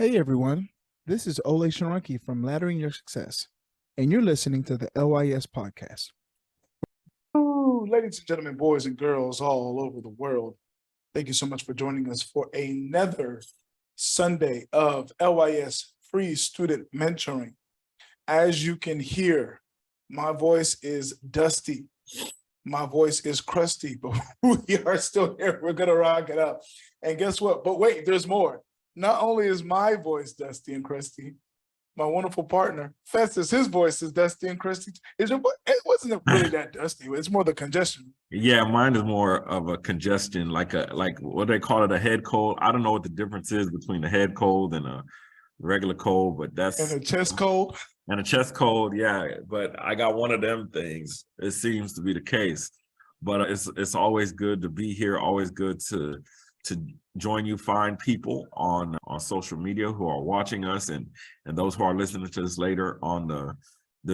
Hey everyone, this is Olay from Laddering Your Success, and you're listening to the LYS Podcast. Ooh, ladies and gentlemen, boys and girls all over the world, thank you so much for joining us for another Sunday of LYS Free Student Mentoring. As you can hear, my voice is dusty. My voice is crusty, but we are still here. We're going to rock it up. And guess what? But wait, there's more. Not only is my voice dusty and crusty, my wonderful partner, Festus, his voice is dusty and crusty. It wasn't really that dusty. It's more the congestion. Yeah, mine is more of a congestion, like what they call it, a head cold. I don't know what the difference is between a head cold and a regular cold, but that's and a chest cold. And a chest cold, yeah. But I got one of them things. It seems to be the case. But it's always good to be here. Always good to join you fine people on social media who are watching us and those who are listening to us later on the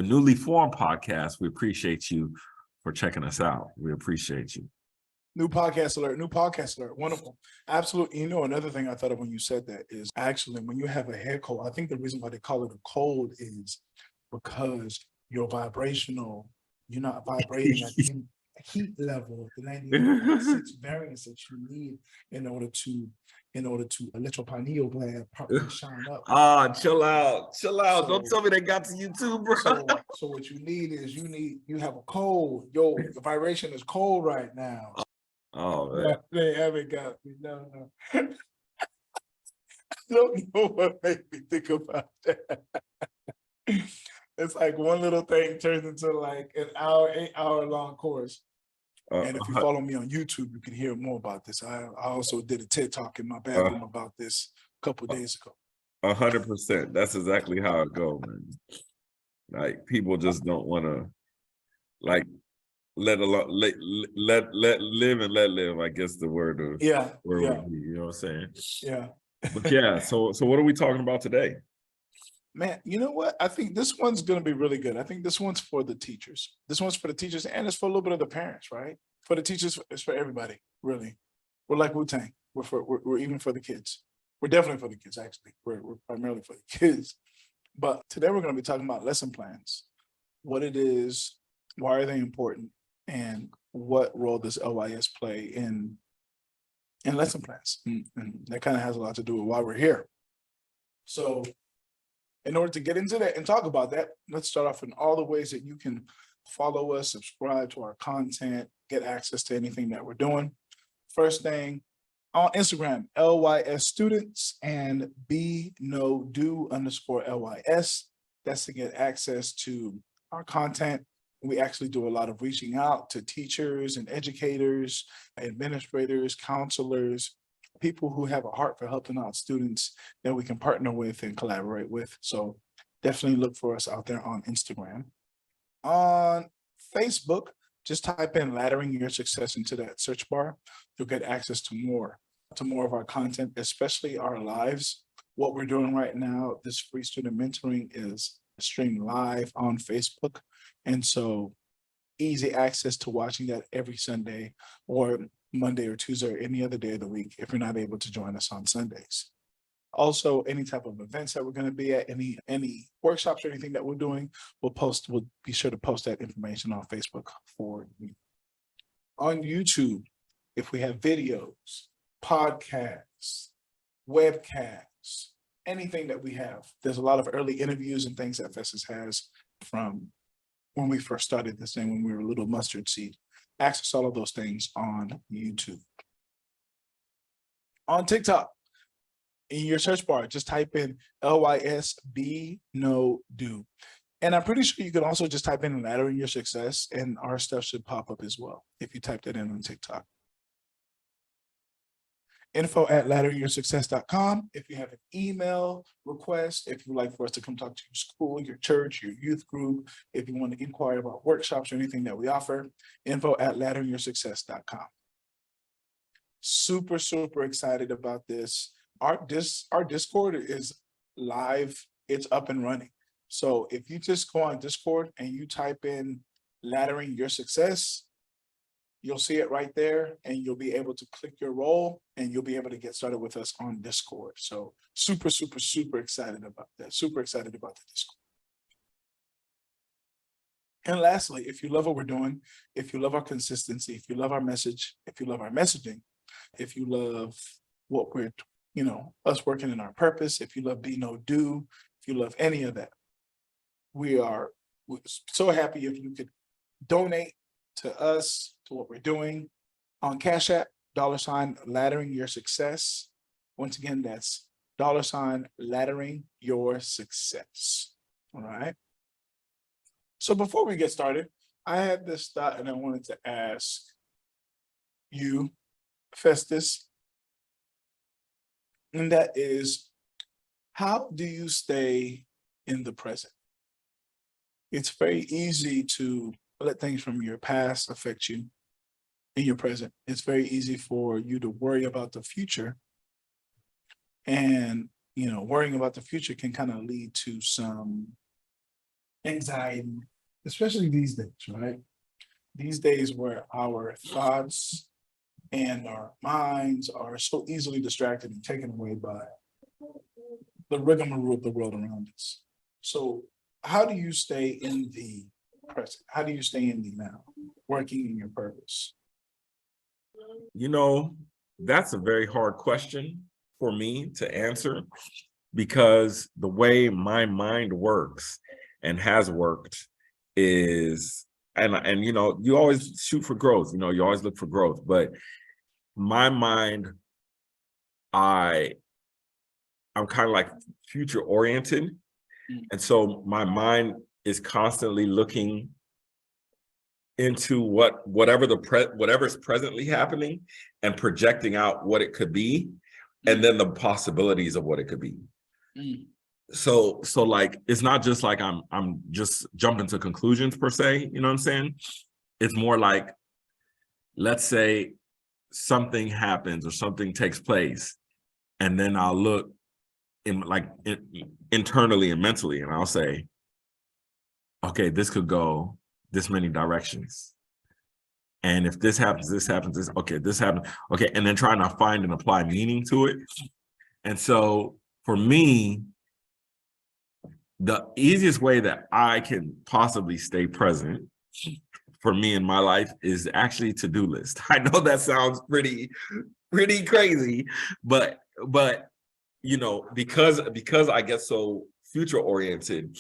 newly formed podcast. We appreciate you for checking us out. We appreciate you. New podcast alert. Wonderful. Absolutely. You know, another thing I thought of when you said that is actually when you have a head cold, I think the reason why they call it a cold is because you're not vibrating at the heat level, the 98.6 variance that you need in order to let your pineal gland properly shine up. Chill out. Don't tell me they got to you too, bro. So what you need is you have a cold. The vibration is cold right now. Oh man. They haven't got me. No. I don't know what made me think about that. It's like one little thing turns into like an 8-hour long course. And if you follow me on YouTube, you can hear more about this. I also did a TED Talk in my bathroom about this a couple of days ago. 100%. That's exactly how it goes, man. Like people just don't want to like let live and let live. I guess the word of yeah. Would be, you know what I'm saying? Yeah. But yeah. So what are we talking about today? Man, you know what? I think this one's going to be really good. I think this one's for the teachers. This one's for the teachers, and it's for a little bit of the parents, right? For the teachers, it's for everybody, really. We're like Wu-Tang. We're even for the kids. We're definitely for the kids, actually. We're primarily for the kids. But today we're going to be talking about lesson plans, what it is, why are they important, and what role does LYS play in lesson plans? And that kind of has a lot to do with why we're here. So in order to get into that and talk about that, let's start off in all the ways that you can follow us, subscribe to our content, get access to anything that we're doing. First thing, on Instagram, LYS Students and BNoDo_LYS. That's to get access to our content. We actually do a lot of reaching out to teachers and educators, administrators, counselors, people who have a heart for helping out students that we can partner with and collaborate with. So definitely look for us out there on Instagram. On Facebook, just type in Laddering Your Success into that search bar. You'll get access to more of our content, especially our lives. What we're doing right now, this free student mentoring is streamed live on Facebook. And so easy access to watching that every Sunday or Monday or Tuesday or any other day of the week if you're not able to join us on Sundays. Also, any type of events that we're going to be at, any workshops or anything that we're doing, we'll be sure to post that information on Facebook for you. On YouTube, if we have videos, podcasts, webcasts, anything that we have, there's a lot of early interviews and things that Festus has from when we first started this thing, when we were a little mustard seed. Access all of those things on YouTube. On TikTok, in your search bar, just type in LYS BNoDo. And I'm pretty sure you can also just type in Laddering Your Success and our stuff should pop up as well if you type that in on TikTok. info@ladderingyoursuccess.com. If you have an email request, if you'd like for us to come talk to your school, your church, your youth group, if you want to inquire about workshops or anything that we offer, info@ladderingyoursuccess.com. Super, super excited about this. Our Discord is live. It's up and running. So if you just go on Discord and you type in Laddering Your Success, you'll see it right there, and you'll be able to click your role, and you'll be able to get started with us on Discord. So super, super, super excited about that. Super excited about the Discord. And lastly, if you love what we're doing, if you love our consistency, if you love our message, if you love our messaging, if you love what we're, us working in our purpose, if you love Be No Do, if you love any of that, we're so happy if you could donate to us, to what we're doing on Cash App, $laddering your success. Once again, that's $laddering your success. All right. So before we get started, I had this thought and I wanted to ask you, Festus, and that is, how do you stay in the present? It's very easy to let things from your past affect you in your present. It's very easy for you to worry about the future. And, worrying about the future can kind of lead to some anxiety, especially these days, right? These days where our thoughts and our minds are so easily distracted and taken away by the rigmarole of the world around us. So how do you stay in the present? How do you stay in the now, working in your purpose? That's a very hard question for me to answer, because the way my mind works and has worked is, and you always shoot for growth, you always look for growth, but my mind, I'm kind of like future oriented. And so my mind is constantly looking into whatever's presently happening and projecting out what it could be, and then the possibilities of what it could be. So like, it's not just like I'm just jumping to conclusions per se, you know what I'm saying? It's more like, let's say something happens or something takes place, and then I'll look internally and mentally, and I'll say, okay, this could go this many directions. And if this happens, this happens, okay, this happened. Okay. And then trying to find and apply meaning to it. And so for me, the easiest way that I can possibly stay present for me in my life is actually to-do list. I know that sounds pretty crazy, but because I get so future oriented,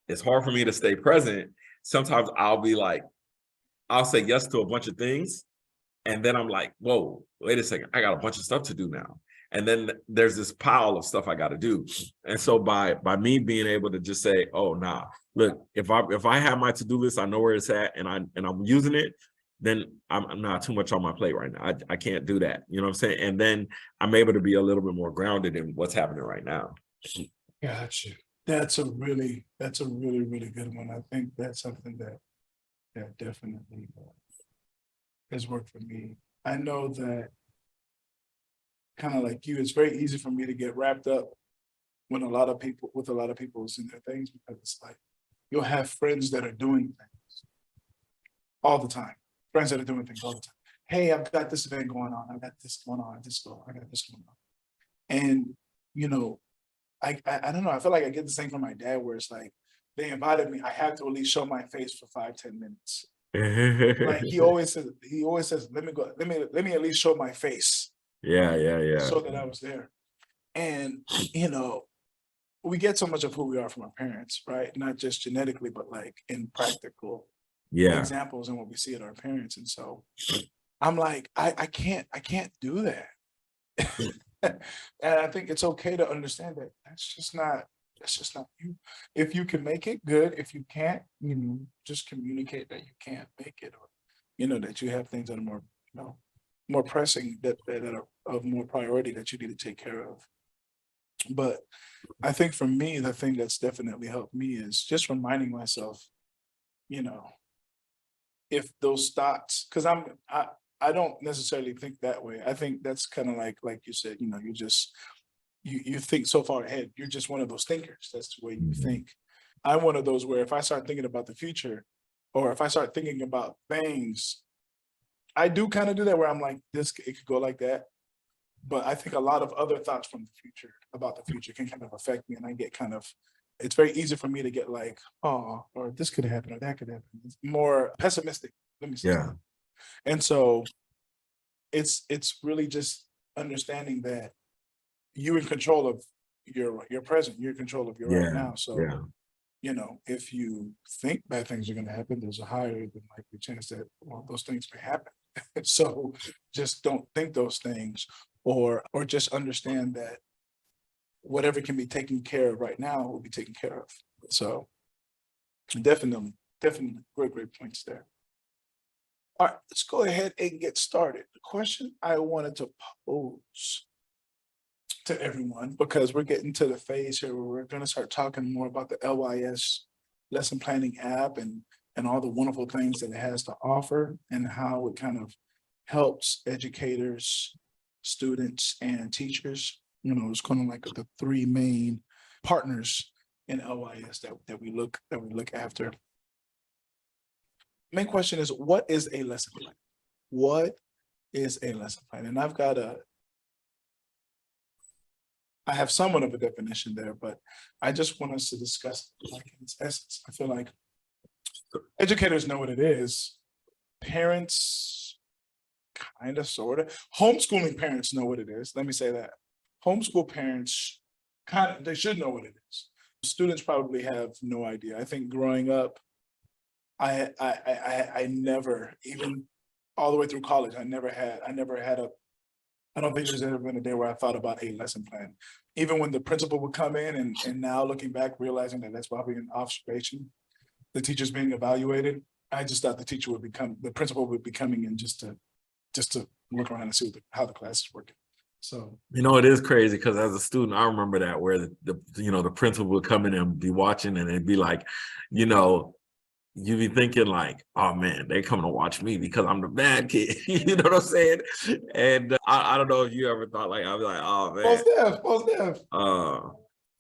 it's hard for me to stay present. Sometimes I'll say yes to a bunch of things, and then I'm like, whoa, wait a second, I got a bunch of stuff to do now. And then there's this pile of stuff I got to do. And so by me being able to just say, oh, nah, look, if I have my to-do list, I know where it's at, and I'm using it, then I'm not too much on my plate right now. I can't do that. You know what I'm saying? And then I'm able to be a little bit more grounded in what's happening right now. Gotcha. That's a really, really good one. I think that's something that definitely has worked for me. I know that, kind of like you, it's very easy for me to get wrapped up with a lot of people's in their things, because it's like, you'll have friends that are doing things all the time. Friends that are doing things all the time. Hey, I've got this event going on. I got this going on. I got this going on. And, I don't know. I feel like I get the same from my dad, where it's like, they invited me, I have to at least show my face for 5-10 minutes. Like he always says, let me at least show my face. Yeah. So that I was there. And, we get so much of who we are from our parents, right? Not just genetically, but like in practical examples and what we see at our parents. And so I'm like, I can't do that. And I think it's okay to understand that that's just not you. If you can make it, good. If you can't, just communicate that you can't make it, or that you have things that are more pressing, that are of more priority, that you need to take care of. But I think for me, the thing that's definitely helped me is just reminding myself, if those thoughts, because I don't necessarily think that way. I think that's kind of like you said, you think so far ahead. You're just one of those thinkers. That's the way you think. I'm one of those where if I start thinking about the future, or if I start thinking about things, I do kind of do that where I'm like, it could go like that. But I think a lot of other thoughts from the future about the future can kind of affect me. And I get it's very easy for me to get like, oh, or this could happen or that could happen. It's more pessimistic. Let me say. Yeah. And so it's really just understanding that you're in control of your present, you're in control of your right now. So, if you think bad things are going to happen, there's a higher than likely chance that those things may happen. So just don't think those things, or just understand that whatever can be taken care of right now will be taken care of. So definitely great points there. All right, let's go ahead and get started. The question I wanted to pose to everyone, because we're getting to the phase here where we're going to start talking more about the LYS lesson planning app and all the wonderful things that it has to offer and how it kind of helps educators, students, and teachers. It's kind of like the three main partners in LYS that we look after. Main question is, what is a lesson plan? What is a lesson plan? And I have somewhat of a definition there, but I just want us to discuss like in its essence. I feel like educators know what it is. Parents, kind of, sort of. Homeschooling parents know what it is. Let me say that. Homeschool parents, they should know what it is. Students probably have no idea. I think growing up, I never, even all the way through college, I don't think there's ever been a day where I thought about a lesson plan. Even when the principal would come in and now looking back, realizing that that's probably an observation, the teacher's being evaluated, I just thought the principal would be coming in just to look around and see how the class is working. So, it is crazy because as a student, I remember that where the principal would come in and be watching and it'd be like, you be thinking like, oh man, they coming to watch me because I'm the bad kid. You know what I'm saying? And I don't know if you ever thought like, I'll be like, oh man. Most def.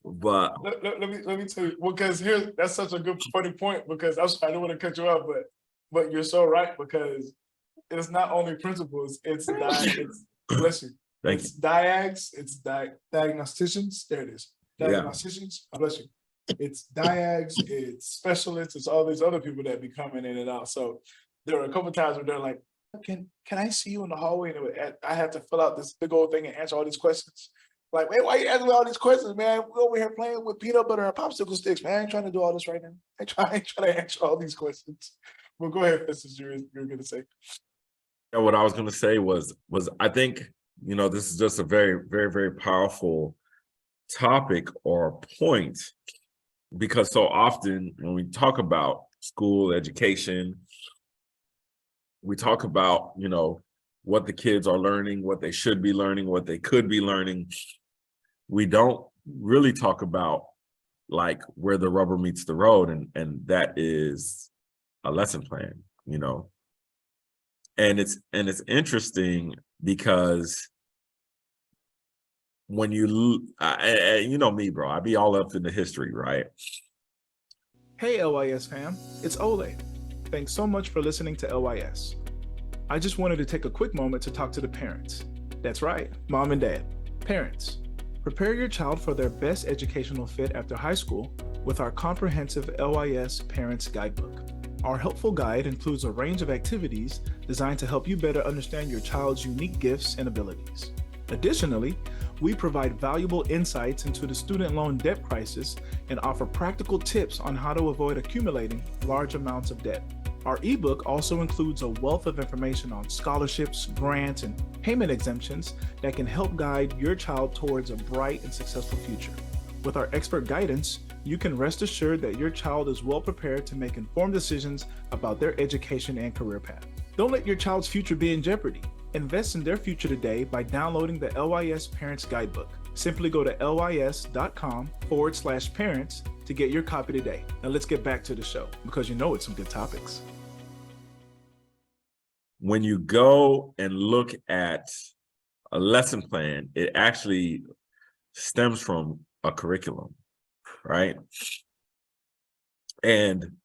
But let me tell you, because that's such a good funny point, because I don't want to cut you off, but you're so right, because it's not only principals, it's bless you. It's diags, it's diagnosticians. There it is. Diagnosticians, bless you. It's diags, it's specialists, it's all these other people that be coming in and out. So there were a couple of times where they're like, can I see you in the hallway? And I have to fill out this big old thing and answer all these questions. Like, man, why are you asking me all these questions, man? We're over here playing with peanut butter and popsicle sticks, man. I ain't trying to do all this right now. I ain't trying to answer all these questions. Well, go ahead, Festus, you're going to say. Yeah, what I was going to say was I think, this is just a very, very, very powerful topic or point, because so often when we talk about school education, we talk about, what the kids are learning, what they should be learning, what they could be learning. We don't really talk about like where the rubber meets the road, and that is a lesson plan, And it's interesting because when you know me, bro, I be all up in the history, right? Hey, LYS fam, it's Olay. Thanks so much for listening to LYS. I just wanted to take a quick moment to talk to the parents. That's right, mom and dad. Parents, prepare your child for their best educational fit after high school with our comprehensive LYS Parents Guidebook. Our helpful guide includes a range of activities designed to help you better understand your child's unique gifts and abilities. Additionally, we provide valuable insights into the student loan debt crisis and offer practical tips on how to avoid accumulating large amounts of debt. Our ebook also includes a wealth of information on scholarships, grants, and payment exemptions that can help guide your child towards a bright and successful future. With our expert guidance, you can rest assured that your child is well prepared to make informed decisions about their education and career path. Don't let your child's future be in jeopardy. Invest in their future today by downloading the LYS Parents Guidebook. Simply go to lys.com/parents to get your copy today. Now let's get back to the show, because it's some good topics. When you go and look at a lesson plan, it actually stems from a curriculum, right? And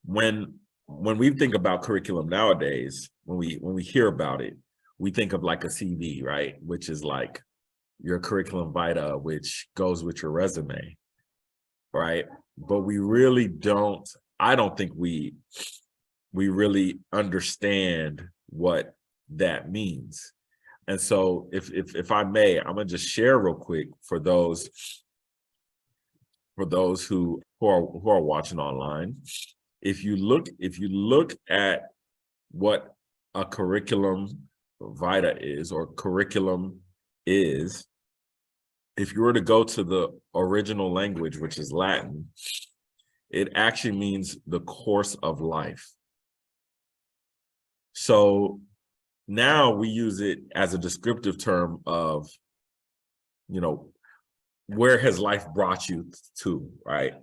when we think about curriculum nowadays, when we hear about it, we think of like a CV, right? Which is like your curriculum vitae, which goes with your resume, right? But we really don't, I don't think we really understand what that means. And so if I may, I'm gonna just share real quick for those who are watching online. If you look at what a curriculum vitae is, or curriculum is, if you were to go to the original language, which is Latin, it actually means the course of life. So now we use it as a descriptive term of, where has life brought you to, right?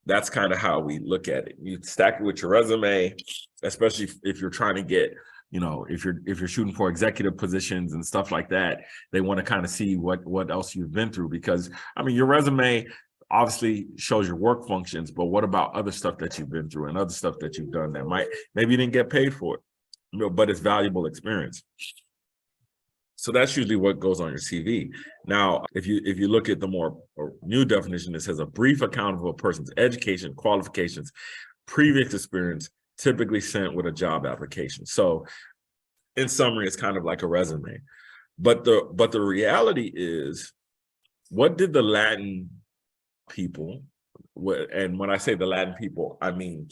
That's kind of how we look at it. You stack it with your resume, especially if you're trying to get, if you're shooting for executive positions and stuff like that, they want to kind of see what else you've been through, because I mean, your resume obviously shows your work functions, but what about other stuff that you've been through and other stuff that you've done that maybe you didn't get paid for it, but it's valuable experience. So that's usually what goes on your CV. Now, if you look at the more new definition, it says a brief account of a person's education, qualifications, previous experience, typically sent with a job application. So in summary, it's kind of like a resume. But the reality is, what did the Latin people, and when I say the Latin people, I mean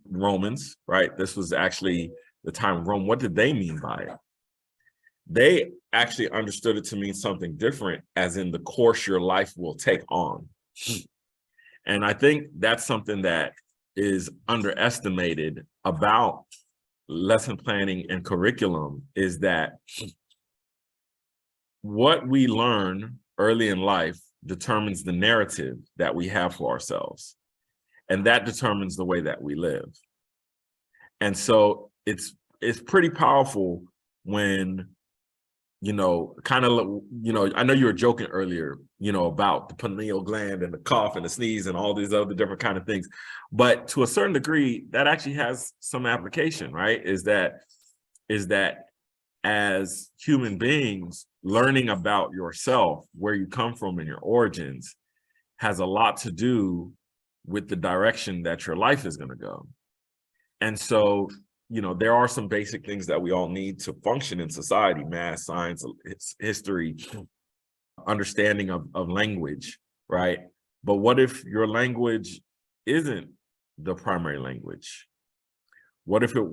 Romans, right? This was actually the time of Rome. What did they mean by it? They actually understood it to mean something different, as in the course your life will take on. And I think that's something that is underestimated about lesson planning and curriculum, is that what we learn early in life determines the narrative that we have for ourselves. And that determines the way that we live. And so it's pretty powerful when, I know you were joking earlier, about the pineal gland and the cough and the sneeze and all these other different kind of things. But to a certain degree, that actually has some application, right? Is that as human beings, learning about yourself, where you come from and your origins, has a lot to do with the direction that your life is going to go. And so, there are some basic things that we all need to function in society: math, science, history, understanding of language, right? But what if your language isn't the primary language? What if it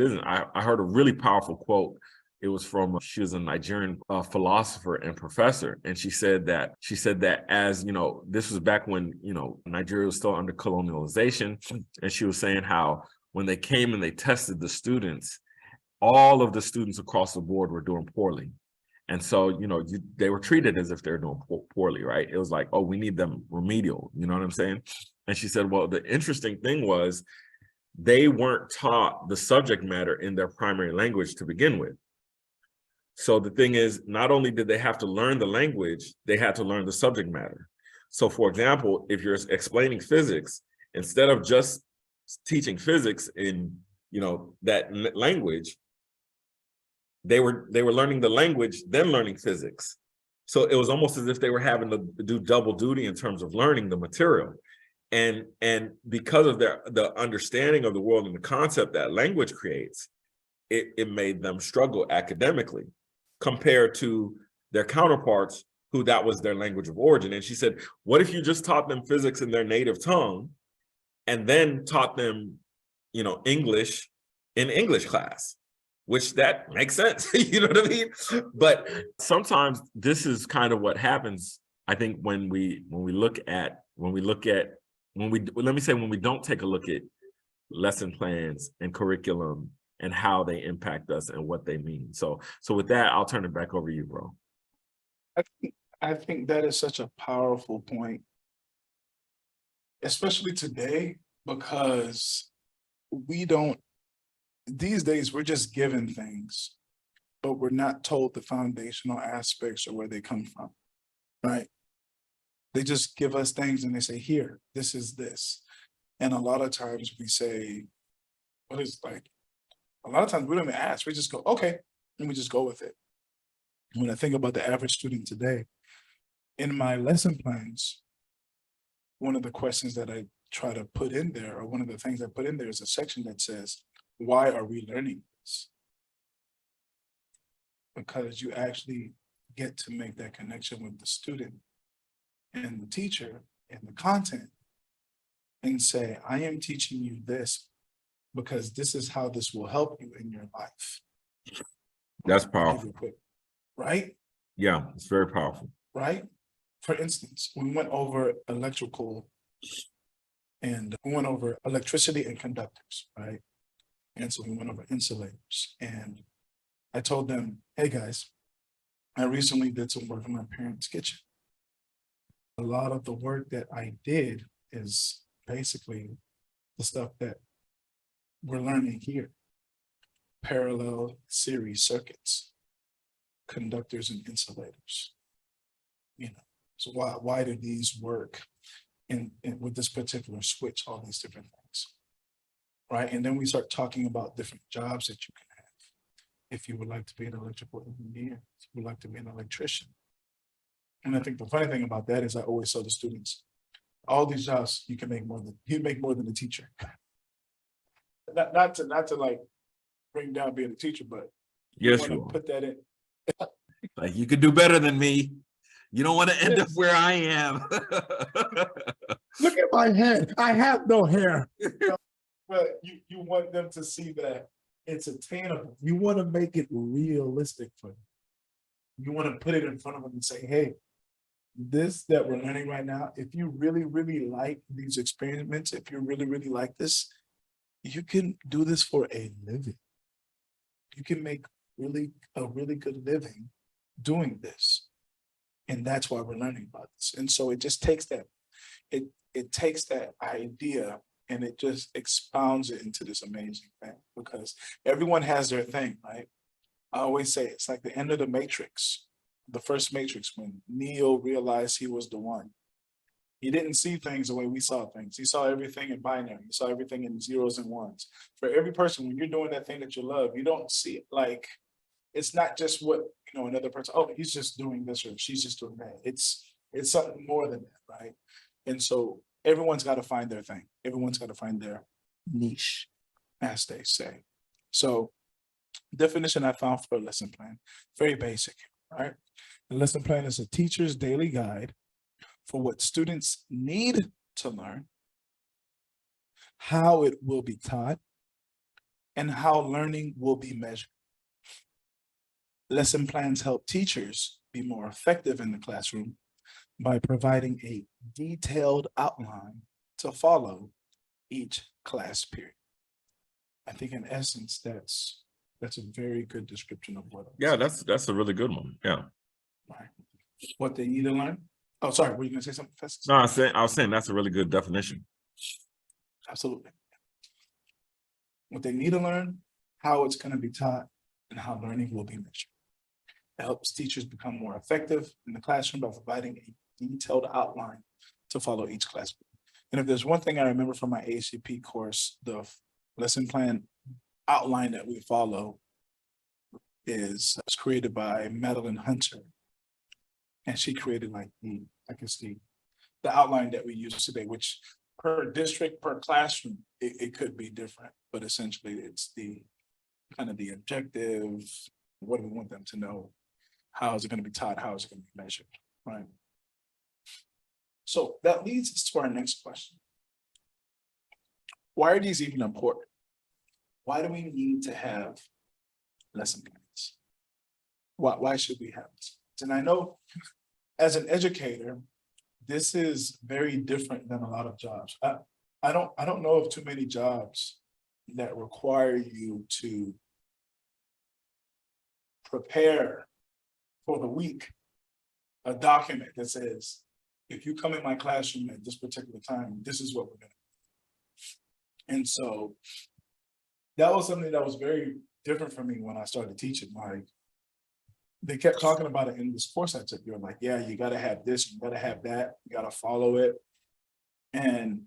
isn't? I heard a really powerful quote. It was she was a Nigerian philosopher and professor. And she said that as, this was back when, Nigeria was still under colonialization. And she was saying how when they came and they tested the students, all of the students across the board were doing poorly. And so, they were treated as if they're doing poorly, right? It was like, oh, we need them remedial. You know what I'm saying? And she said, well, the interesting thing was they weren't taught the subject matter in their primary language to begin with. So the thing is, not only did they have to learn the language, they had to learn the subject matter. So for example, if you're explaining physics, instead of just teaching physics in, that language, they were learning the language, then learning physics. So it was almost as if they were having to do double duty in terms of learning the material. And because of the understanding of the world and the concept that language creates, it made them struggle academically compared to their counterparts who that was their language of origin. And she said, what if you just taught them physics in their native tongue and then taught them, English in English class? Which that makes sense. You know what I mean? But sometimes this is kind of what happens, I think, when we don't take a look at lesson plans and curriculum and how they impact us and what they mean. So with that, I'll turn it back over to you, bro. I think that is such a powerful point, especially today, because these days we're just given things, but we're not told the foundational aspects of where they come from, right? They just give us things and they say, here, this is this. And a lot of times we say, What is like, a lot of times we don't even ask, we just go, okay, and we just go with it. When I think about the average student today, in my lesson plans, one of the questions that I try to put in there, or one of the things I put in there, is a section that says, why are we learning this? Because you actually get to make that connection with the student and the teacher and the content and say, I am teaching you this because this is how this will help you in your life. That's I'll give powerful. you a quick, right? Yeah, it's very powerful. Right? For instance, we went over electrical and we went over electricity and conductors, right? And so we went over insulators, and I told them, hey guys, I recently did some work in my parents' kitchen. A lot of the work that I did is basically the stuff that we're learning here. Parallel series circuits, conductors and insulators. You know, so why do these work in with this particular switch, all these different things, right? And then we start talking about different jobs that you can have. If you would like to be an electrical engineer, if you would like to be an electrician. And I think the funny thing about that is I always tell the students, all these jobs you make more than a teacher. Not to like bring down being a teacher, but Yes, you you want are. to put that in. Like, you could do better than me. You don't want to end up Yes. where I am. Look at my head. I have no hair. But you want them to see that it's attainable. You want to make it realistic for them. You want to put it in front of them and say, hey, this that we're learning right now, if you really, really like these experiments, if you really, really like this, you can do this for a living. You can make a really good living doing this. And that's why we're learning about this. And so it just takes that, it takes that idea and it just expounds it into this amazing thing, because everyone has their thing, right? I always say it's like the end of the Matrix, the first Matrix, when Neo realized he was the one. He didn't see things the way we saw things. He saw everything in binary. He saw everything in zeros and ones. For every person, when you're doing that thing that you love, you don't see it like, it's not just what, another person, oh, he's just doing this or she's just doing that. It's something more than that, right? And so everyone's got to find their thing. Everyone's got to find their niche, as they say. So definition I found for a lesson plan, very basic, right? The lesson plan is a teacher's daily guide for what students need to learn, how it will be taught, and how learning will be measured. Lesson plans help teachers be more effective in the classroom by providing a detailed outline to follow each class period. I think in essence, that's a very good description of what. Yeah, that's a really good one. Yeah. Right. What they need to learn. Oh, sorry, were you gonna say something, Festus? No, I was saying that's a really good definition. Absolutely. What they need to learn, how it's going to be taught, and how learning will be measured. It helps teachers become more effective in the classroom by providing a detailed outline to follow each class. And if there's one thing I remember from my ACP course, the lesson plan outline that we follow is created by Madeline Hunter. And she created like the outline that we use today, which per district, per classroom, it could be different, but essentially it's the kind of the objective. What do we want them to know? How is it going to be taught? How is it going to be measured? Right. So that leads us to our next question. Why are these even important? Why do we need to have lesson plans? Why should we have this? And I know as an educator, this is very different than a lot of jobs. I don't know of too many jobs that require you to prepare for the week a document that says, if you come in my classroom at this particular time, this is what we're going to do. And so that was something that was very different for me when I started teaching. Like, they kept talking about it in this course I took. You're like, yeah, you got to have this, you got to have that, you got to follow it. And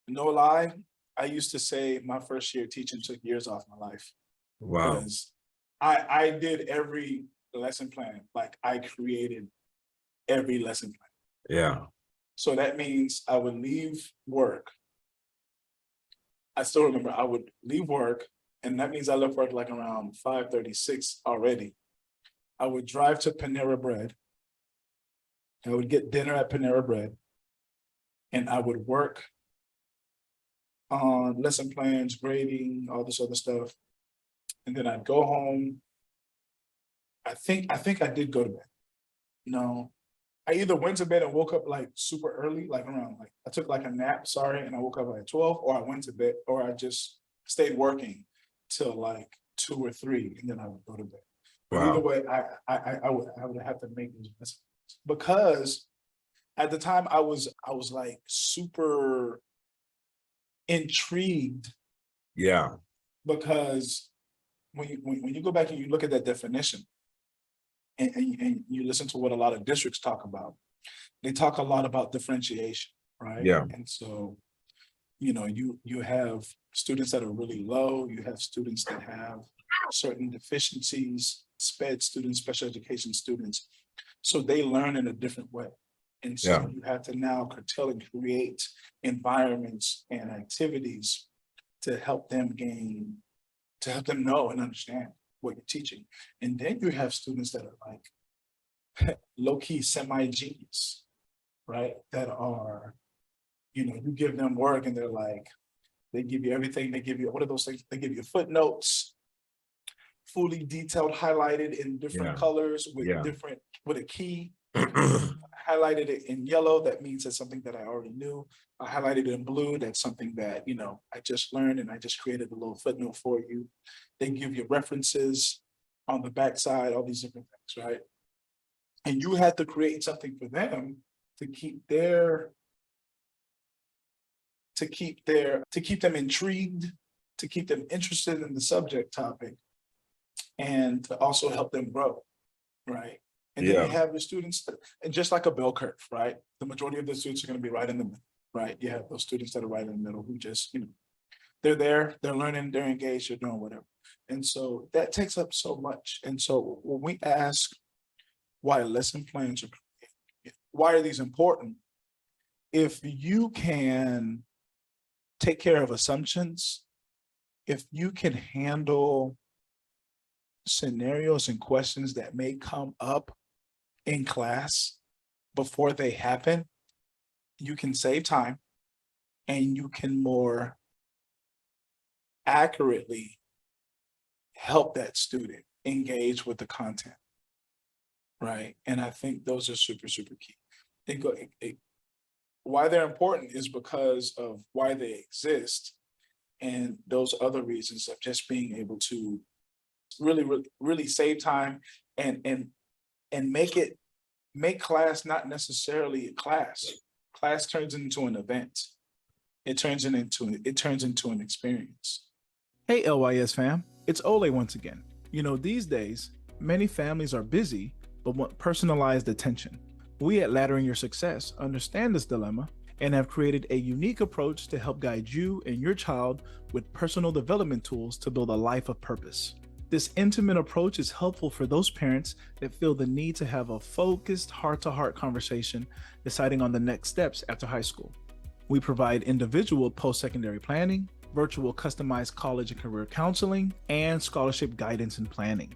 no lie, I used to say my first year teaching took years off my life Wow. because I did every lesson plan. Like I created every lesson plan. Yeah. So that means I would leave work. I still remember I would leave work, and that means I left work like around 5:36 already. I would drive to Panera Bread. I would get dinner at Panera Bread, and I would work on lesson plans, grading, all this other stuff. And then I'd go home. I think I did go to bed. No, I either went to bed and woke up like super early, like around like I took like a nap, sorry, and I woke up at 12, or I went to bed, or I just stayed working till like 2 or 3, and then I would go to bed. But either Wow. way, I would have to make these messages because at the time I was like super intrigued Yeah. because when you go back and you look at that definition and you listen to what a lot of districts talk about, they talk a lot about differentiation, right? Yeah. And so, you have students that are really low, you have students that have certain deficiencies, SPED students, special education students. So they learn in a different way. And so Yeah. you have to now curtail and create environments and activities to help them know and understand what you're teaching. And then you have students that are like low-key semi-genius, right? That are, you give them work and they're like, they give you everything. They give you, what are those things? They give you footnotes, fully detailed, highlighted in different Yeah. colors Yeah. with a key. Highlighted it in yellow, that means it's something that I already knew. I highlighted it in blue, that's something that, I just learned and I just created a little footnote for you. They give you references on the backside, all these different things, right? And you had to create something for them to keep them intrigued, to keep them interested in the subject topic, and to also help them grow, right? And then you Yeah. have the students, and just like a bell curve, right? The majority of the students are going to be right in the middle, right? You have those students that are right in the middle who just, they're there, they're learning, they're engaged, they're doing whatever. And so that takes up so much. And so when we ask why lesson plans are, why are these important? If you can take care of assumptions, if you can handle scenarios and questions that may come up in class before they happen, you can save time and you can more accurately help that student engage with the content, right? And I think those are super, super key. Why they're important is because of why they exist, and those other reasons of just being able to really save time and make class not necessarily a class. Class turns into an event. It turns into an experience. Hey LYS fam, it's Olay once again. These days, many families are busy but want personalized attention. We at Laddering Your Success understand this dilemma and have created a unique approach to help guide you and your child with personal development tools to build a life of purpose. This intimate approach is helpful for those parents that feel the need to have a focused heart-to-heart conversation deciding on the next steps after high school. We provide individual post-secondary planning, virtual customized college and career counseling, and scholarship guidance and planning.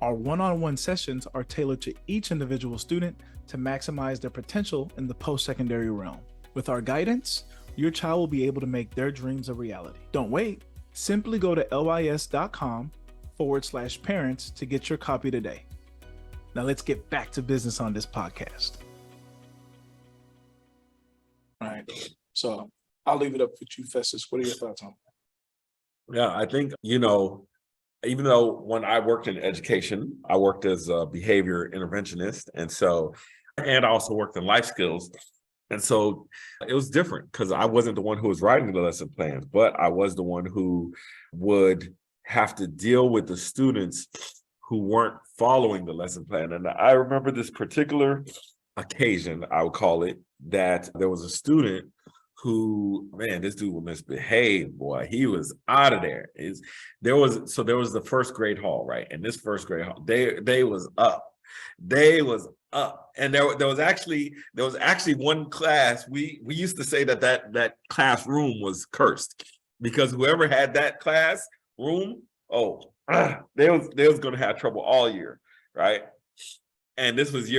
Our one-on-one sessions are tailored to each individual student to maximize their potential in the post-secondary realm. With our guidance, your child will be able to make their dreams a reality. Don't wait. Simply go to lys.com/parents to get your copy today. Now let's get back to business on this podcast. All right. So I'll leave it up with you, Festus. What are your thoughts on that? Yeah, I think, even though when I worked in education, I worked as a behavior interventionist. And I also worked in life skills. And so it was different because I wasn't the one who was writing the lesson plans, but I was the one who would have to deal with the students who weren't following the lesson plan. And I remember this particular occasion, I would call it, that there was a student who, man, this dude was misbehaved, boy. He was out of there. There was the first grade hall, right? And this first grade hall, they was up. They was up. And there was actually one class. We used to say that classroom was cursed, because whoever had that classroom, they was gonna have trouble all year, right? And this was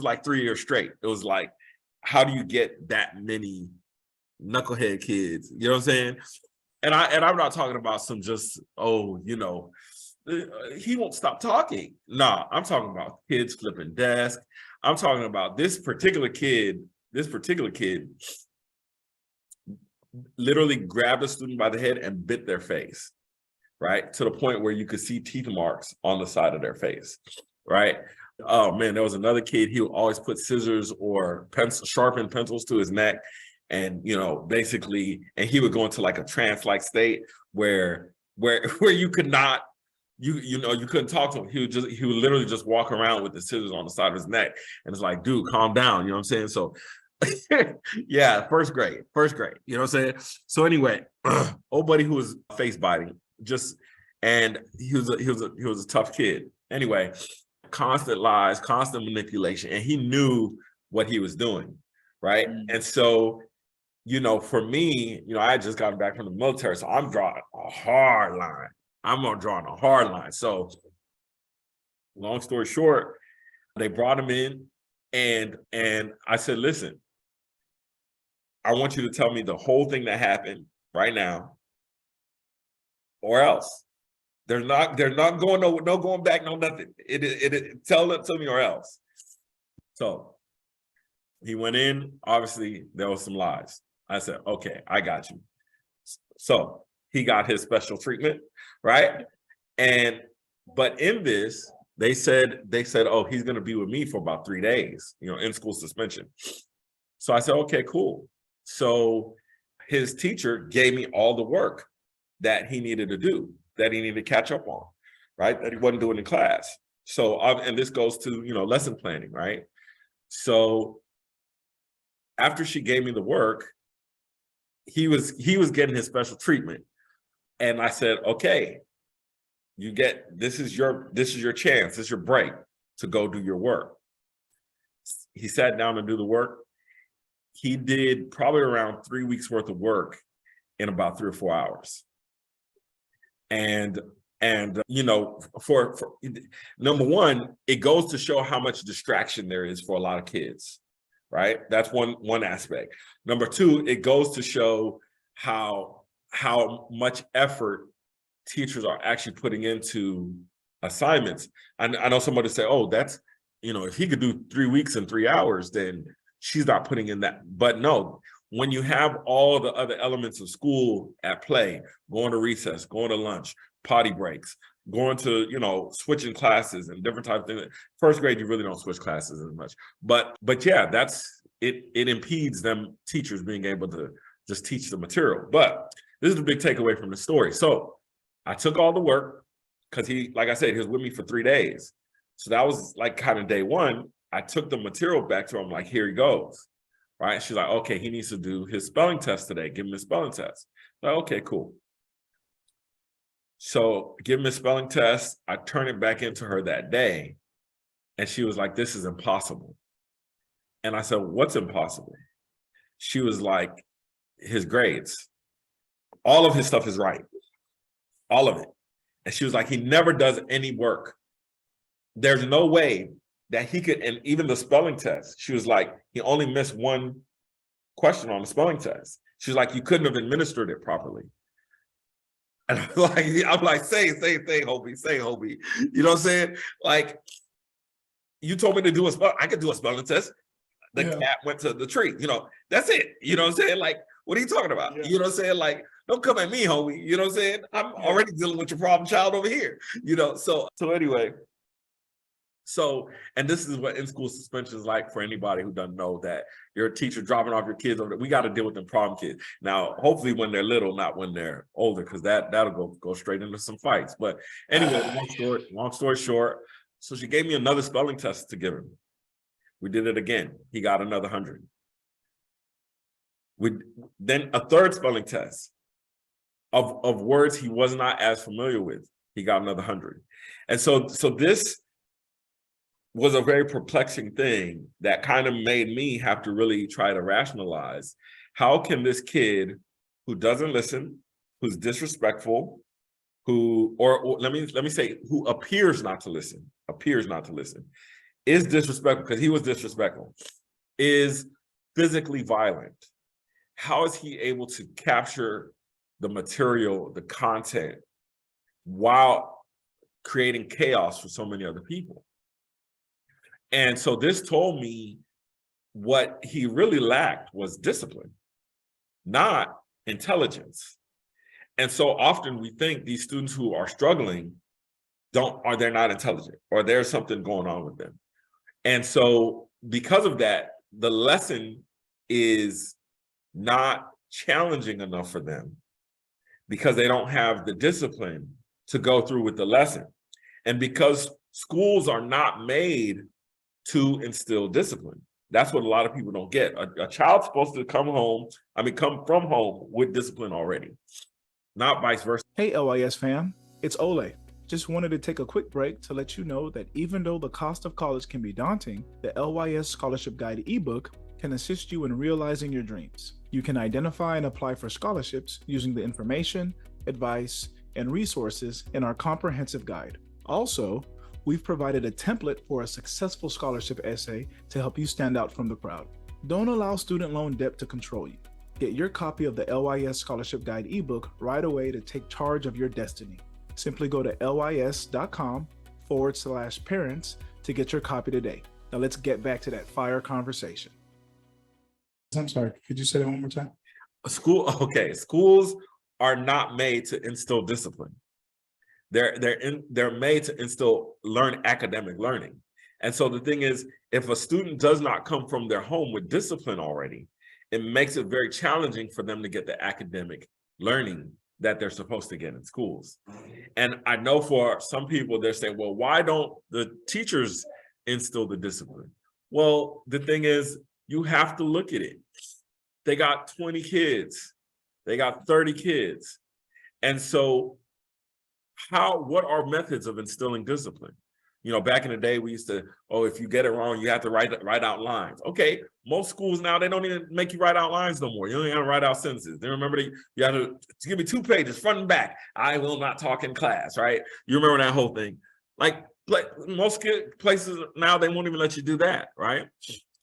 like 3 years straight. It was like, how do you get that many knucklehead kids? You know what I'm saying? And I'm not talking about some just, he won't stop talking. Nah, I'm talking about kids flipping desks. I'm talking about this particular kid literally grabbed a student by the head and bit their face, right? To the point where you could see teeth marks on the side of their face, right? Oh man, there was another kid, he would always put scissors or sharpened pencils to his neck. And, basically, and he would go into like a trance-like state where you could not, you couldn't talk to him. He would literally just walk around with the scissors on the side of his neck. And it's like, dude, calm down. You know what I'm saying? So yeah, first grade, you know what I'm saying? So anyway, old buddy who was face biting, and he was a tough kid. Anyway, constant lies, constant manipulation, and he knew what he was doing, right? And so, for me, I had just gotten back from the military, so I'm drawing a hard line. So long story short, they brought him in, and I said, listen, I want you to tell me the whole thing that happened right now, or else. There's not going no going back, no nothing. Tell it to me or else. So he went in. Obviously, there was some lies. I said, okay, I got you. So he got his special treatment, right? But in this, they said, oh, he's going to be with me for about 3 days, in school suspension. So I said, okay, cool. So his teacher gave me all the work that he needed to do, that he needed to catch up on, right? That he wasn't doing in class. So, and this goes to, lesson planning, right? So after she gave me the work, he was getting his special treatment. And I said, okay, this is your chance, this is your break to go do your work. He sat down to do the work. He did probably around 3 weeks worth of work in about 3 or 4 hours. And for number one, it goes to show how much distraction there is for a lot of kids, right? That's one aspect. Number two, it goes to show how much effort teachers are actually putting into assignments. I know somebody say, oh, that's, if he could do 3 weeks in 3 hours, then she's not putting in that. But no, when you have all the other elements of school at play, going to recess, going to lunch, potty breaks, going to, switching classes and different types of things. First grade, you really don't switch classes as much. But yeah, that's it. It impedes them teachers being able to just teach the material. But this is the big takeaway from the story. So I took all the work because like I said, he was with me for 3 days. So that was like kind of day one. I took the material back to him, like, here he goes. Right? She's like, okay, he needs to do his spelling test today. Give him his spelling test. Like, okay, cool. So give him his spelling test. I turned it back into her that day. And she was like, this is impossible. And I said, what's impossible? She was like, his grades. All of his stuff is right. All of it. And she was like, he never does any work. There's no way that he could, and even the spelling test, she was like, he only missed one question on the spelling test. She was like, you couldn't have administered it properly. And I'm like, say, Hobie, say, Hobie. You know what I'm saying? Like, you told me to do I could do a spelling test. The cat went to the tree. That's it. You know what I'm saying? Like, what are you talking about? Yeah. You know what I'm saying? Like, don't come at me, homie. You know what I'm saying? I'm already dealing with your problem child over here. So anyway. So, and this is what in-school suspension is like for anybody who doesn't know, that you're a teacher dropping off your kids over there. We got to deal with them problem kids. Now, hopefully when they're little, not when they're older, because that'll go straight into some fights. But anyway, long story short, so she gave me another spelling test to give him. We did it again. He got another 100. Then a third spelling test of words he was not as familiar with. He got another 100. And so this was a very perplexing thing that kind of made me have to really try to rationalize, how can this kid who doesn't listen, who's disrespectful, or let me say, who appears not to listen, is disrespectful, because he was disrespectful, is physically violent. How is he able to capture the material, the content, while creating chaos for so many other people? And so this told me what he really lacked was discipline, not intelligence. And so often we think these students who are struggling they're not intelligent, or there's something going on with them. And so because of that, the lesson is not challenging enough for them, because they don't have the discipline to go through with the lesson. And because schools are not made to instill discipline. That's what a lot of people don't get. A child's supposed to come from home with discipline already, not vice versa. Hey, LYS fam, it's Olay. Just wanted to take a quick break to let you know that even though the cost of college can be daunting, the LYS Scholarship Guide ebook can assist you in realizing your dreams. You can identify and apply for scholarships using the information, advice, and resources in our comprehensive guide. Also, we've provided a template for a successful scholarship essay to help you stand out from the crowd. Don't allow student loan debt to control you. Get your copy of the LYS Scholarship Guide ebook right away to take charge of your destiny. Simply go to lys.com/parents to get your copy today. Now let's get back to that fire conversation. I'm sorry, could you say that one more time? Schools are not made to instill discipline. They're made to instill academic learning. And so the thing is, if a student does not come from their home with discipline already, it makes it very challenging for them to get the academic learning that they're supposed to get in schools. And I know for some people, they're saying, well, why don't the teachers instill the discipline? Well, the thing is, you have to look at it. They got 20 kids, they got 30 kids. And so what are methods of instilling discipline? You know, back in the day, we used to, if you get it wrong, you have to write out lines. Okay, most schools now, they don't even make you write out lines no more. You don't even have to write out sentences. They remember you have to give me 2 pages, front and back. I will not talk in class, right? You remember that whole thing. Like most places now, they won't even let you do that, right?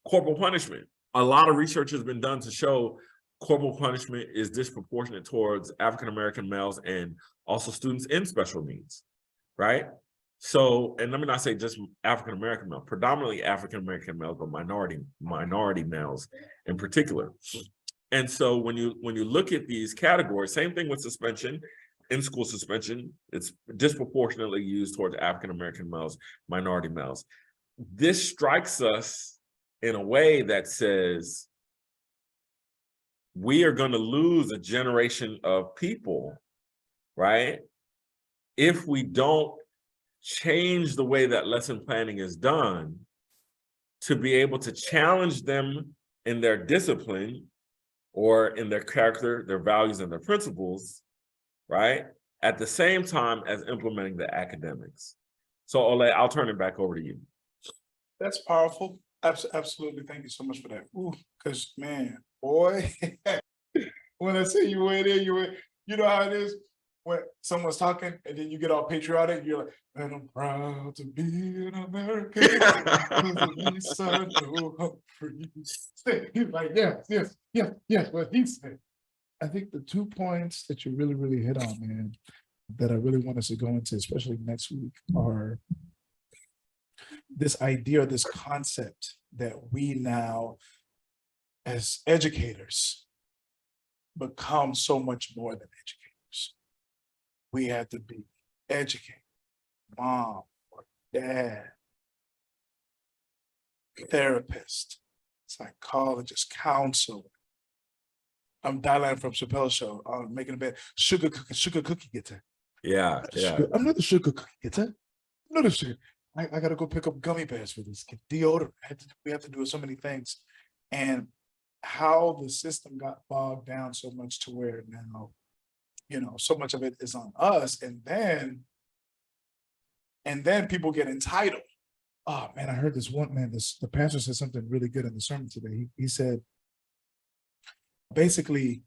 Corporal punishment. A lot of research has been done to show corporal punishment is disproportionate towards African-American males and also students in special needs, right? So, and let me not say just African-American males, predominantly African-American males, but minority males in particular. And so when you look at these categories, same thing with suspension, in-school suspension, it's disproportionately used towards African-American males, minority males. This strikes us in a way that says, we are going to lose a generation of people, right? If we don't change the way that lesson planning is done to be able to challenge them in their discipline or in their character, their values, and their principles, right? At the same time as implementing the academics. So Olay, I'll turn it back over to you. That's powerful. Absolutely. Thank you so much for that. Because man, boy, when I say you went in, you know how it is when someone's talking and then you get all patriotic, you're like, and I'm proud to be an American. He's like, yes, what he said. I think the 2 points that you really, really hit on, man, that I really want us to go into, especially next week, are this idea, this concept that we now, as educators, become so much more than educators. We have to be educated, mom or dad, therapist, psychologist, counselor. I'm dialing from Chappelle's show, making a bed, sugar cookie getter. Yeah. I'm not a sugar cookie getter. I'm not a sugar. I gotta go pick up gummy bears for this, get deodorant. We have to do so many things. And how the system got bogged down so much to where now, so much of it is on us. And then people get entitled. Oh man, I heard this one man, the pastor said something really good in the sermon today. He said, basically,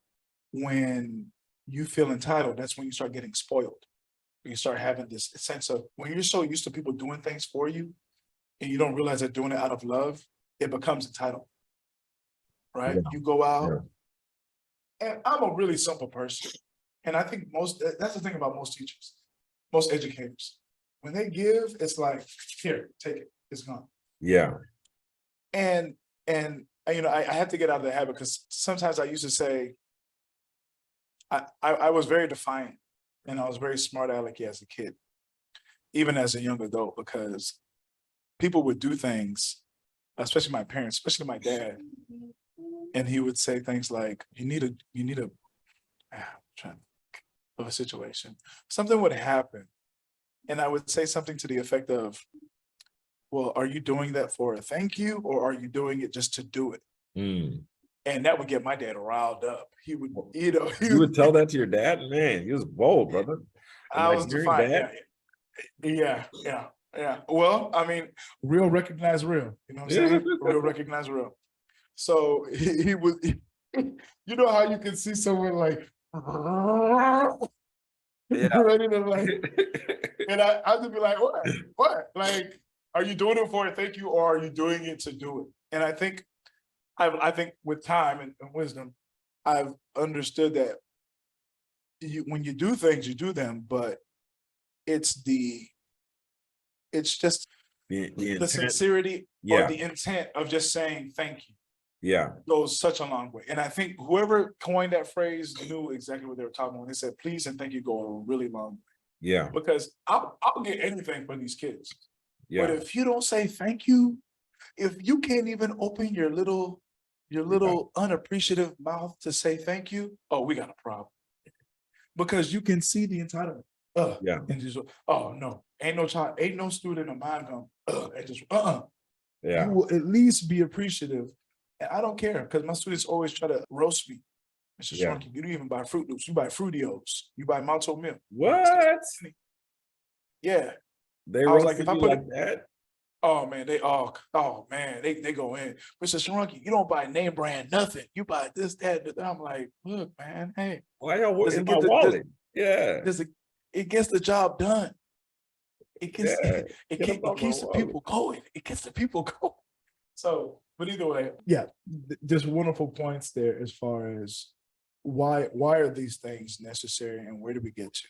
when you feel entitled, that's when you start getting spoiled. You start having this sense of, when you're so used to people doing things for you and you don't realize they're doing it out of love, it becomes entitled, right? Yeah. You go out, Yeah. and I'm a really simple person. And I think that's the thing about most teachers, most educators. When they give, it's like, here, take it, it's gone. Yeah. And I had to get out of the habit, because sometimes I used to say, I was very defiant, and I was very smart alecky as a kid, even as a young adult, because people would do things, especially my parents, especially my dad, and he would say things like, you need a I'm trying to think of a situation. Something would happen, and I would say something to the effect of, well, are you doing that for a thank you, or are you doing it just to do it? Mm. And that would get my dad riled up. He would, You would tell that to your dad? Man, he was bold, brother. I was Nigerian defiant. dad? Yeah. Well, I mean, real recognize real. You know what I'm saying? Real recognize real. So he was, you know how you can see someone like, Yeah. ready to like, and I would be like, what? Like, are you doing it for a thank you, or are you doing it to do it? And I think with time and wisdom, I've understood that when you do things, you do them, but it's just The the intent. sincerity or the intent of just saying thank you Yeah. goes such a long way. And I think whoever coined that phrase knew exactly what they were talking about when they said please and thank you go a really long way. Yeah. Because I'll get anything for these kids. Yeah. But if you don't say thank you, if you can't even open your little unappreciative mouth to say thank you, oh, we got a problem. Because you can see the entitlement. Yeah. And just, oh no, ain't no student of mine going, and just Yeah. You will at least be appreciative. And I don't care, because my students always try to roast me. Mr. Yeah. Shrunky, you don't even buy Fruit Loops, you buy Fruitios, you buy Malto milk. What? Yeah. They I was like, roasted if I you put like that? oh man, they go in. Mr. Shrunky, you don't buy name brand nothing. You buy this, that, that. I'm like, look, man, hey, Why y'all does in it my get wallet? Yeah. it gets the job done. It gets Yeah. it Get up off my keeps the wallet. people going. It gets the people going. So, but either way, yeah, just wonderful points there as far as why are these things necessary and where do we get to?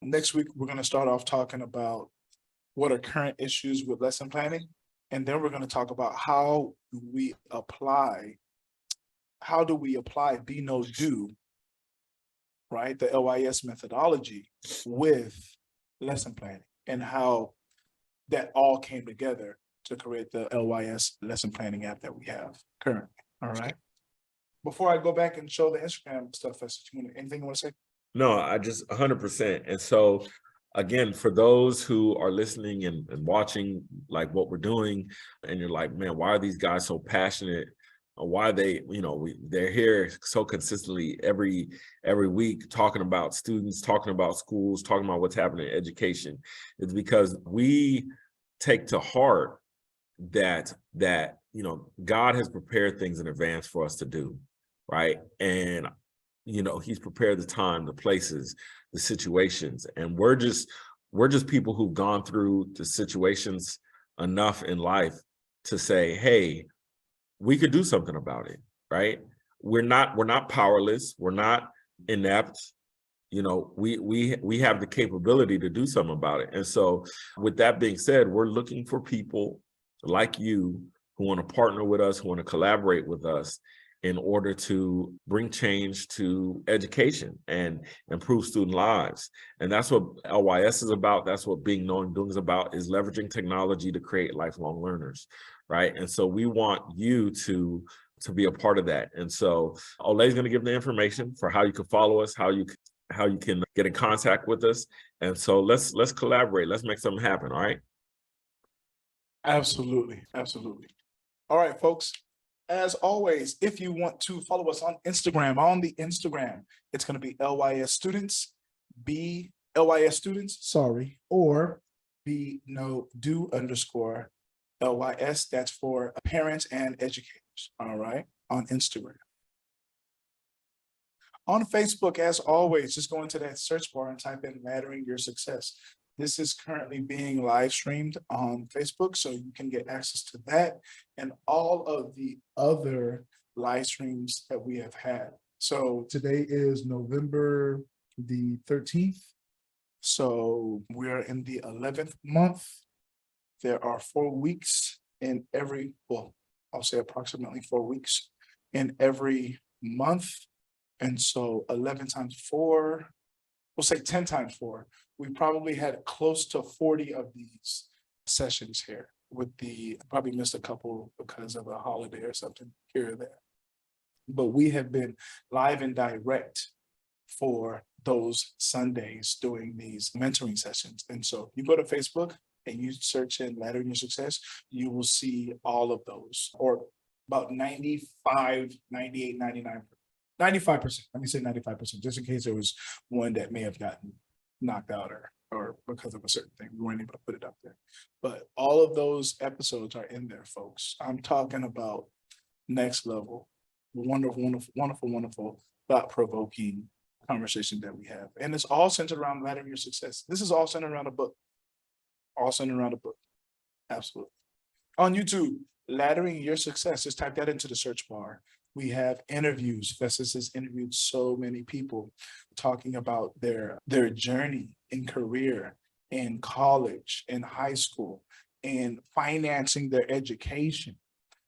Next week, we're going to start off talking about what are current issues with lesson planning, and then we're going to talk about how do we apply be no do, right? The LYS methodology with lesson planning, and how that all came together to create the LYS lesson planning app that we have currently. All right. Before I go back and show the Instagram stuff, anything you want to say? No, I just 100%. And so again, for those who are listening and watching like what we're doing, and you're like, man, why are these guys so passionate? Why are they, they're here so consistently every week talking about students, talking about schools, talking about what's happening in education. It's because we take to heart that God has prepared things in advance for us to do, right? And he's prepared the time, the places, the situations, and we're just people who've gone through the situations enough in life to say, hey, we could do something about it, right? We're not powerless, we're not inept. We have the capability to do something about it. And so with that being said, we're looking for people like you who want to partner with us, who want to collaborate with us in order to bring change to education and improve student lives. And that's what LYS is about. That's what Being Knowing Doing is about, is leveraging technology to create lifelong learners, right? And so we want you to be a part of that. And so Olay's going to give the information for how you can follow us, how you can get in contact with us. And so let's collaborate. Let's make something happen. All right. Absolutely. All right, folks. as always, if you want to follow us on the Instagram, it's going to be LYS Students, LYS Students, or _LYS. That's for parents and educators, all right, on Instagram. On Facebook, as always, just go into that search bar and type in Laddering Your Success. This is currently being live streamed on Facebook, so you can get access to that and all of the other live streams that we have had. So today is November the 13th. So we're in the 11th month. There are 4 weeks in every, well, I'll say approximately 4 weeks in every month. And so 11 times 4, we'll say 10 times 4. We probably had close to 40 of these sessions here probably missed a couple because of a holiday or something here or there. But we have been live and direct for those Sundays doing these mentoring sessions. And so if you go to Facebook and you search in Laddering Your Success, you will see all of those, or about 95, 98, 99, 95%. Let me say 95%, just in case there was one that may have gotten knocked out or because of a certain thing. We weren't able to put it up there. But all of those episodes are in there, folks. I'm talking about next level, wonderful, thought-provoking conversation that we have. And it's all centered around Laddering Your Success. This is all centered around a book. Absolutely. On YouTube, Laddering Your Success, just type that into the search bar. We have interviews. Festus has interviewed so many people talking about their journey in career, in college, in high school, and financing their education.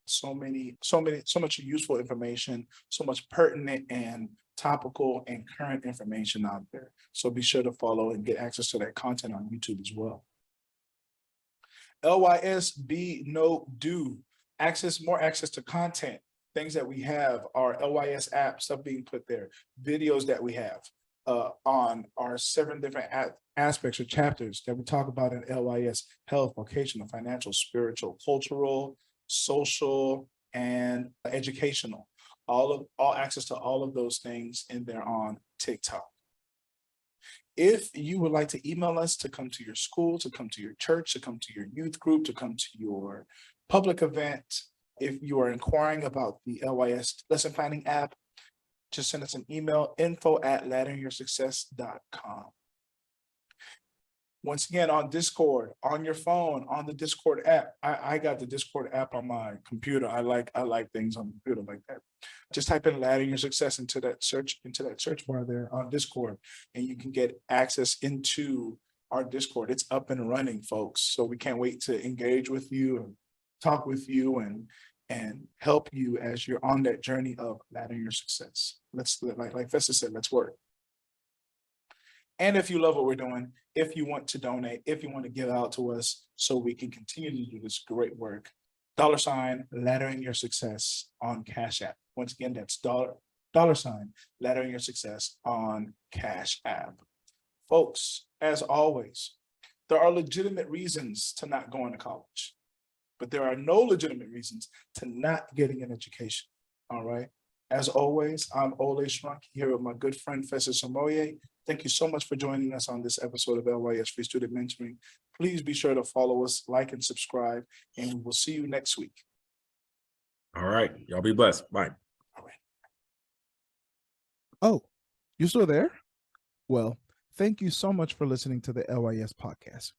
So much useful information, so much pertinent and topical and current information out there. So be sure to follow and get access to that content on YouTube as well. LYS Be No Do. More access to content. Things that we have, our LYS app, stuff being put there, videos that we have on our 7 different aspects or chapters that we talk about in LYS: health, vocational, financial, spiritual, cultural, social, and educational. All access to all of those things in there on TikTok. If you would like to email us to come to your school, to come to your church, to come to your youth group, to come to your public event, if you are inquiring about the LYS lesson planning app, just send us an email, info@ladderingyoursuccess.com. Once again, on Discord, on your phone, on the Discord app. I got the Discord app on my computer. I like things on the computer like that. Just type in Laddering Your Success into that search bar there on Discord, and you can get access into our Discord. It's up and running, folks. So we can't wait to engage with you and talk with you and help you as you're on that journey of laddering your success. Let's, like Festus said, let's work. And if you love what we're doing, if you want to donate, if you want to give out to us so we can continue to do this great work, $ Laddering Your Success on Cash App. Once again, that's $ Laddering Your Success on Cash App. Folks, as always, there are legitimate reasons to not going to college, but there are no legitimate reasons to not getting an education. All right. As always, I'm Olay here with my good friend Festus and Olay. Thank you so much for joining us on this episode of LYS Free Student Mentoring. Please be sure to follow us, like, and subscribe, and we'll see you next week. All right. Y'all be blessed. Bye. All right. Oh, you still there? Well, thank you so much for listening to the LYS Podcast.